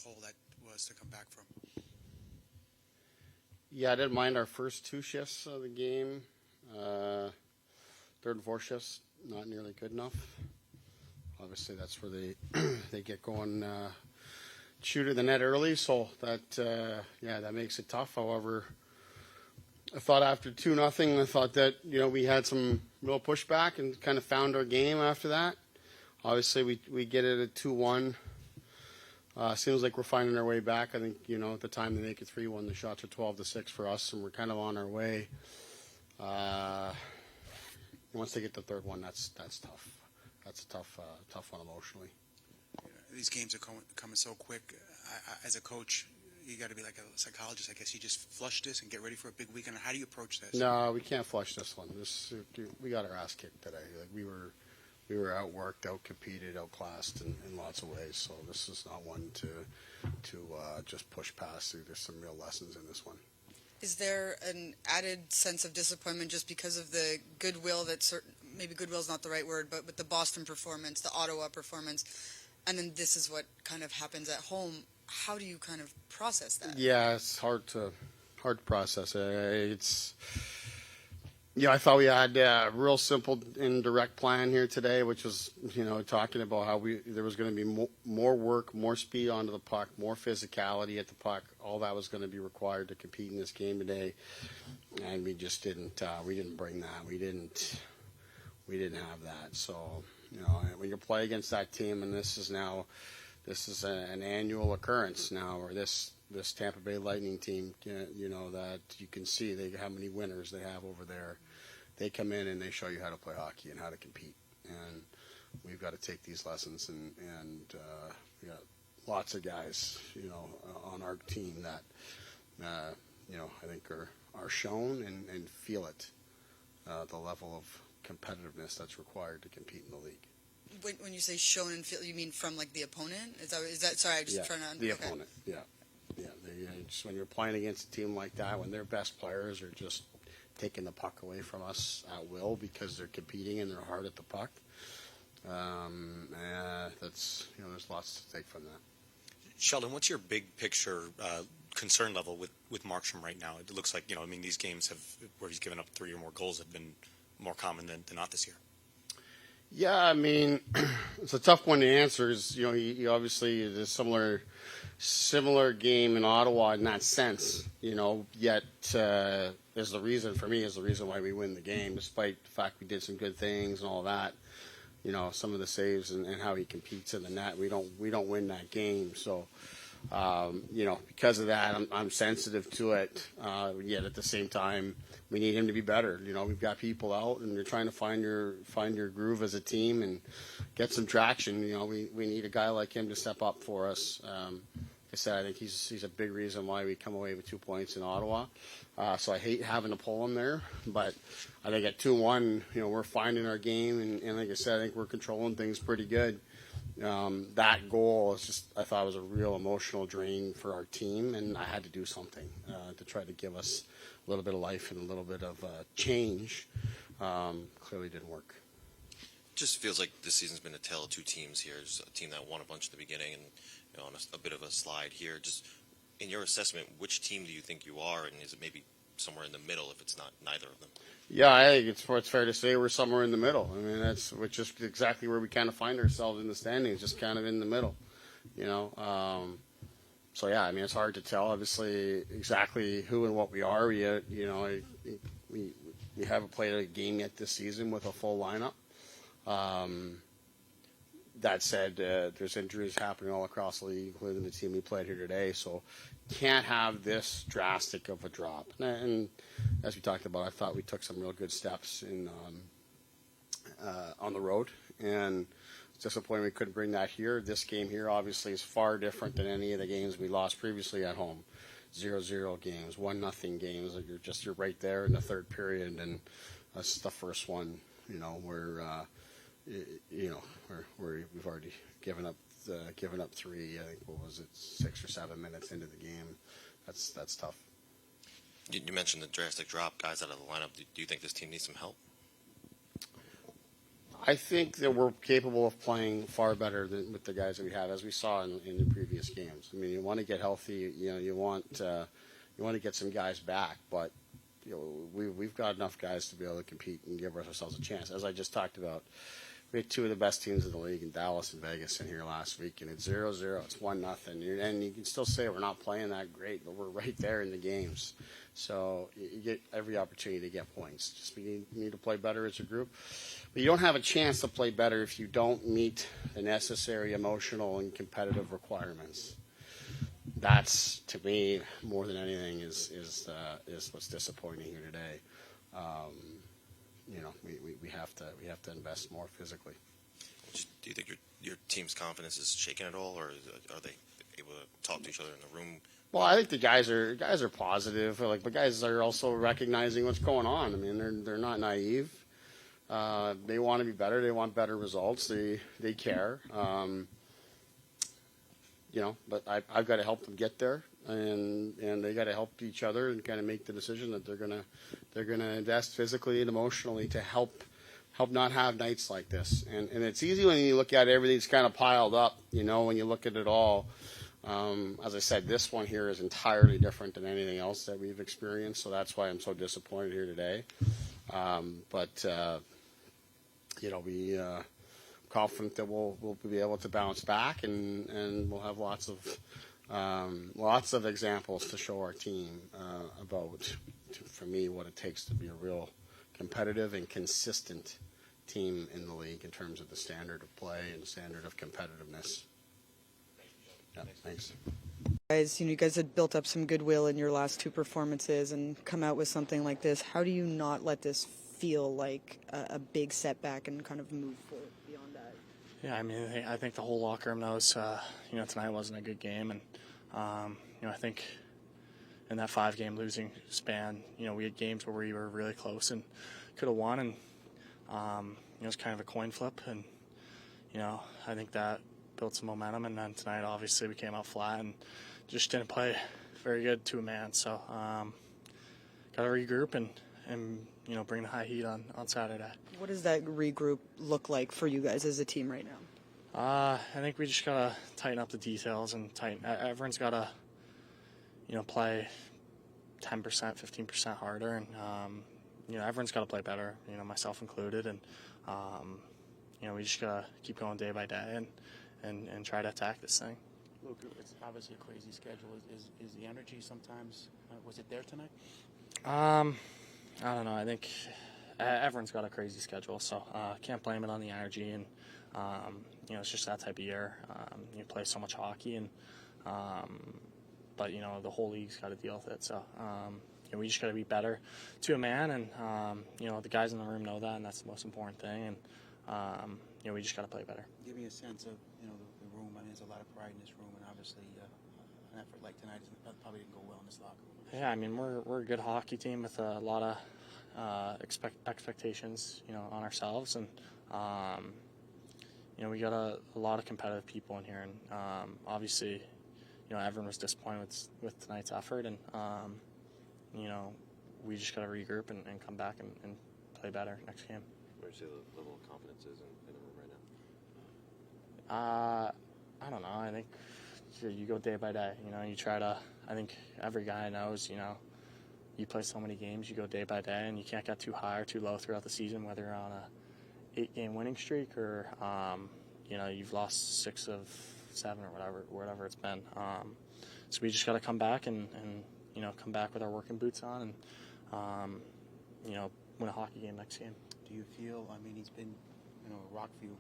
hole that was to come back from. Yeah, I didn't mind our first two shifts of the game. Third and fourth shifts, not nearly good enough. Obviously, that's where they get going, shooting the net early. So that makes it tough. However, I thought after 2-0, I thought that we had some real pushback and kind of found our game after that. Obviously, we get it at 2-1. Seems like we're finding our way back. I think, at the time they make it 3-1, the shots are 12-6 for us, and we're kind of on our way. Once they get the third one, that's tough. That's a tough one emotionally. These games are coming so quick. As a coach, you got to be like a psychologist, I guess. You just flush this and get ready for a big weekend. How do you approach this? No, we can't flush this one. We got our ass kicked today. Like we were outworked, outcompeted, outclassed in lots of ways. So this is not one to just push past. There's some real lessons in this one. Is there an added sense of disappointment just because of the goodwill maybe goodwill is not the right word, but with the Boston performance, the Ottawa performance, and then this is what kind of happens at home? How do you kind of process that? Yeah, it's hard to process. I thought we had a real simple and direct plan here today, which was, talking about how there was going to be more work, more speed onto the puck, more physicality at the puck. All that was going to be required to compete in this game today, and we just didn't. We didn't bring that. We didn't have that. So, when you play against that team, and this is an annual occurrence now, or this Tampa Bay Lightning team, that you can see how many winners they have over there. They come in and they show you how to play hockey and how to compete. And we've got to take these lessons. And we got lots of guys, on our team that, I think are shown and feel it, the level of competitiveness that's required to compete in the league. When you say shown and feel, you mean from like the opponent? Is that? Sorry, I just trying to. The opponent. Yeah. Just when you're playing against a team like that, when their best players are just taking the puck away from us at will because they're competing and they're hard at the puck, that's there's lots to take from that. Sheldon, what's your big picture concern level with Markstrom right now? It looks like these games where he's given up 3 or more goals have been more common than not this year. Yeah, it's a tough one to answer. He obviously is a similar game in Ottawa in that sense. Yet is the reason why we win the game, despite the fact we did some good things and all that. Some of the saves and how he competes in the net. We don't win that game. So, because of that, I'm sensitive to it. Yet at the same time, we need him to be better. We've got people out, and you're trying to find your groove as a team and get some traction. We need a guy like him to step up for us. Like I said, I think he's a big reason why we come away with 2 points in Ottawa. So I hate having to pull him there, but I think at 2-1, we're finding our game, and like I said, I think we're controlling things pretty good. That goal is I thought it was a real emotional drain for our team, and I had to do something to try to give us a little bit of life and a little bit of change. Clearly didn't work. Just feels like this season's been a tale of two teams here. There's a team that won a bunch at the beginning and on a bit of a slide here. Just in your assessment, which team do you think you are, and is it maybe somewhere in the middle if it's not neither of them? Yeah, I think it's fair to say we're somewhere in the middle. Which is exactly where we kind of find ourselves in the standings, just kind of in the middle, So yeah, it's hard to tell, obviously, exactly who and what we are. We haven't played a game yet this season with a full lineup. That said, there's injuries happening all across the league, including the team we played here today. So can't have this drastic of a drop. And as we talked about, I thought we took some real good steps on the road. And it's disappointing we couldn't bring that here. This game here obviously is far different than any of the games we lost previously at home. 0-0 games, 1-0 games. You're right there in the third period, and that's the first one. Where we've already given up 3. I think 6 or 7 minutes into the game. That's tough. You mentioned the drastic drop, guys out of the lineup. Do you think this team needs some help? I think that we're capable of playing far better than with the guys that we have, as we saw in the previous games. I mean, you want to get healthy. You want to get some guys back, but we've got enough guys to be able to compete and give ourselves a chance. As I just talked about, we had two of the best teams in the league in Dallas and Vegas in here last week, and it's 0-0. It's 1-0, and you can still say we're not playing that great, but we're right there in the games. So you get every opportunity to get points. Just we need to play better as a group. But you don't have a chance to play better if you don't meet the necessary emotional and competitive requirements. That's, to me, more than anything, is what's disappointing here today. We have to invest more physically. Do you think your team's confidence is shaken at all, or are they able to talk to each other in the room? Well, I think the guys are positive. But guys are also recognizing what's going on. I mean, they're not naive. They want to be better. They want better results. They care. But I've got to help them get there, and they got to help each other and kind of make the decision that they're gonna invest physically and emotionally to help not have nights like this. And it's easy when you look at everything's kind of piled up. When you look at it all. As I said, this one here is entirely different than anything else that we've experienced, so that's why I'm so disappointed here today. We confident that we'll be able to bounce back, and we'll have lots of examples to show our team about, for me, what it takes to be a real competitive and consistent team in the league in terms of the standard of play and standard of competitiveness. Yeah, thanks. Guys, you guys had built up some goodwill in your last two performances and come out with something like this. How do you not let this feel like a big setback and kind of move forward beyond that? Yeah, I mean, I think the whole locker room knows, tonight wasn't a good game. And, I think in that 5-game losing span, we had games where we were really close and could have won. And, it was kind of a coin flip. And, I think that built some momentum. And then tonight, obviously, we came out flat and just didn't play very good to a man. So, got to regroup and bring the high heat on Saturday. What does that regroup look like for you guys as a team right now? I think we just got to tighten up the details and everyone's got to, play 10%, 15% harder. And, everyone's got to play better, myself included. And, we just got to keep going day by day and try to attack this thing. Luke, it's obviously a crazy schedule. Is the energy sometimes, was it there tonight? I don't know. I think everyone's got a crazy schedule, so can't blame it on the energy. And it's just that type of year. You play so much hockey, and but the whole league's got to deal with it. So we just got to be better to a man, and the guys in the room know that, and that's the most important thing. And we just got to play better. Give me a sense of the room. I mean, there's a lot of pride in this room, and obviously an effort like tonight probably didn't go well in this locker room. Yeah, I mean, we're a good hockey team with a lot of expectations, on ourselves, and we got a lot of competitive people in here, and obviously, everyone was disappointed with tonight's effort, and we just got to regroup and come back and play better next game. Where do you say the level of confidence is in the room right now? I don't know. I think you go day by day. You try to. I think every guy knows. You play so many games. You go day by day, and you can't get too high or too low throughout the season. Whether you're on a 8-game winning streak or you've lost 6 of 7 or whatever it's been. So we just got to come back and come back with our working boots on and win a hockey game next game. Do you feel? I mean, he's been a rock for you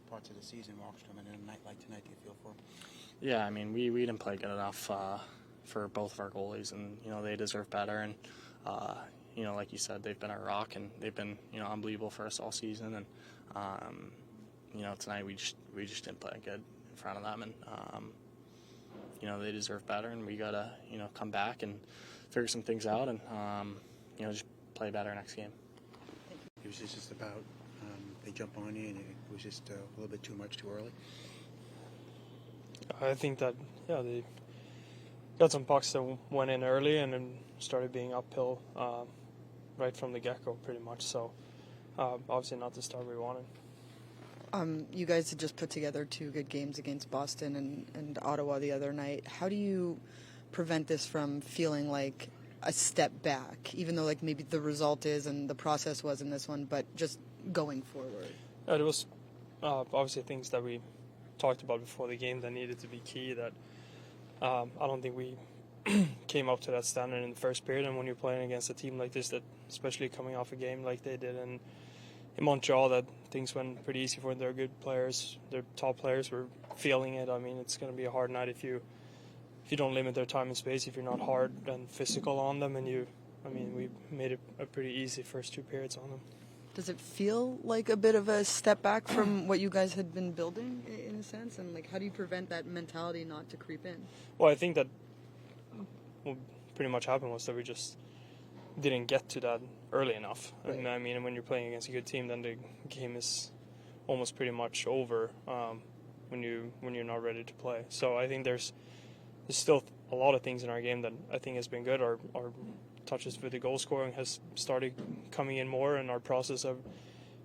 parts of the season, Markstrom, and in a night like tonight, do you feel for him? Yeah, I mean, we didn't play good enough for both of our goalies, and they deserve better. And like you said, they've been our rock, and they've been unbelievable for us all season. And tonight we just didn't play good in front of them, and they deserve better, and we gotta come back and figure some things out, and just play better next game. It was just about they jump on you, and it was just a little bit too much too early. I think that they got some pucks that went in early and then started being uphill right from the get-go, pretty much. So obviously not the start we wanted. You guys had just put together 2 good games against Boston and Ottawa the other night. How do you prevent this from feeling like a step back, even though like maybe the result is and the process was in this one, but just going forward? It was obviously things that we talked about before the game that needed to be key. That I don't think we came up to that standard in the first period. And when you're playing against a team like this, that especially coming off a game like they did in Montreal, that things went pretty easy for them. They're good players. Their top players were feeling it. I mean, it's going to be a hard night if you don't limit their time and space, if you're not hard and physical on them, and we made it a pretty easy first 2 periods on them. Does it feel like a bit of a step back from what you guys had been building in a sense? And like, how do you prevent that mentality not to creep in? Well, I think that what pretty much happened was that we just didn't get to that early enough. Right. And I mean, when you're playing against a good team, then the game is almost pretty much over when you're not ready to play. So I think there's still a lot of things in our game that I think has been good. Our touches with the goal scoring has started coming in more, and our process of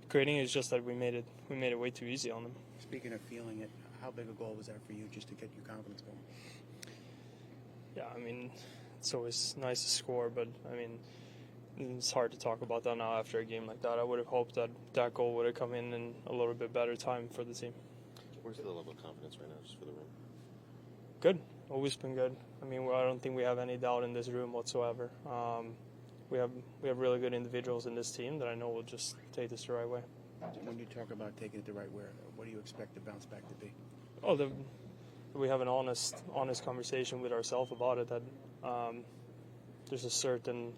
creating is just that we made it way too easy on them. Speaking of feeling it, how big a goal was that for you just to get your confidence going? Yeah, I mean, it's always nice to score, but I mean, it's hard to talk about that now after a game like that. I would have hoped that goal would have come in a little bit better time for the team. Where's the level of confidence right now, just for the room? Good. Always been good. I mean, I don't think we have any doubt in this room whatsoever. We have really good individuals in this team that I know will just take this the right way. When you talk about taking it the right way, what do you expect the bounce back to be? We have an honest conversation with ourselves about it. That there's a certain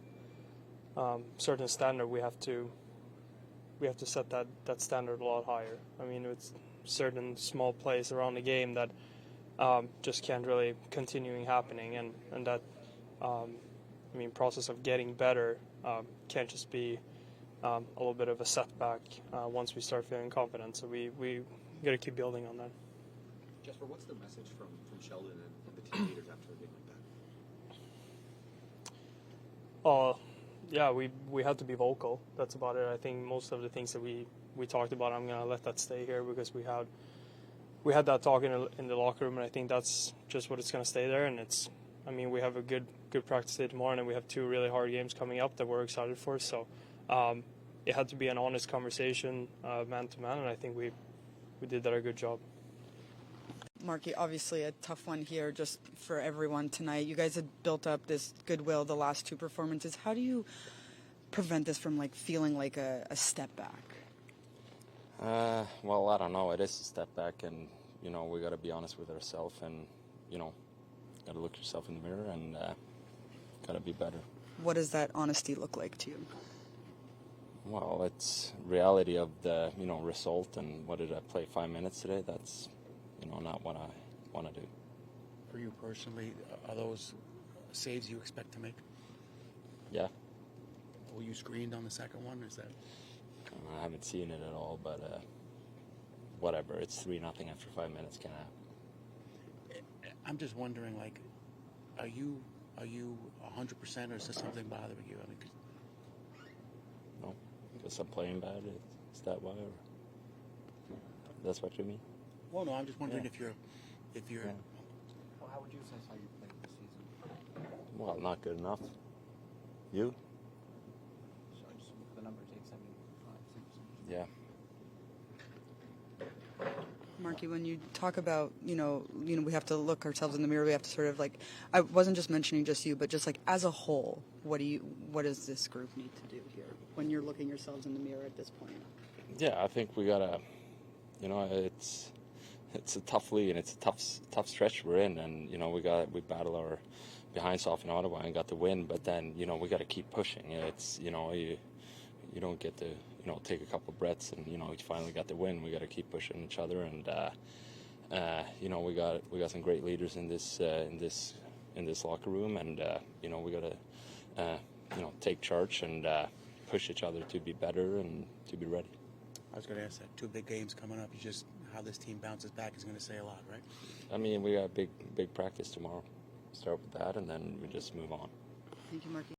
standard we have to set that standard a lot higher. I mean, it's certain small plays around the game that just can't really continuing happening, and that process of getting better can't just be a little bit of a setback once we start feeling confident. So we got to keep building on that. Jesper, what's the message from Sheldon and the team leaders after a game like that? Yeah, we had to be vocal. That's about it. I think most of the things that we talked about, I'm gonna let that stay here because we had that talk in the locker room, and I think that's just what it's gonna stay there. And we have a good practice day tomorrow, and we have 2 really hard games coming up that we're excited for. So it had to be an honest conversation, man to man, and I think we did that a good job. Marky, obviously a tough one here just for everyone tonight. You guys had built up this goodwill the last 2 performances. How do you prevent this from like feeling like a step back? Well, I don't know. It is a step back, and we got to be honest with ourselves, and got to look yourself in the mirror, and got to be better. What does that honesty look like to you? Well, it's reality of the result, and what did I play 5 minutes today? That's not what I want to do. For you personally, are those saves you expect to make? Yeah. Were you screened on the second one? Is that? I haven't seen it at all, but whatever. It's 3-0 after 5 minutes. Can happen. I'm just wondering, like, are you 100%, or is this something bothering you? I mean, no, because I'm playing bad. Is that why? Or that's what you mean? Well, no, I'm just wondering if you're. Yeah. Well, how would you assess how you played this season? Well, not good enough. You? So I just look at the numbers, 875, 6. Yeah. Marky, when you talk about, we have to look ourselves in the mirror, we have to sort of like, I wasn't just mentioning just you, but just like as a whole, what does this group need to do here when you're looking yourselves in the mirror at this point? Yeah, I think we gotta, it's a tough league, and it's a tough stretch we're in, and we battle our behinds off in Ottawa and got the win, but then we got to keep pushing. It's you don't get to take a couple breaths, and we finally got the win. We got to keep pushing each other, and we got some great leaders in this locker room, and we got to take charge and push each other to be better and to be ready. I was going to ask that. 2 big games coming up. How this team bounces back is going to say a lot, right? I mean, we got big practice tomorrow. Start with that, and then we just move on. Thank you, Marky.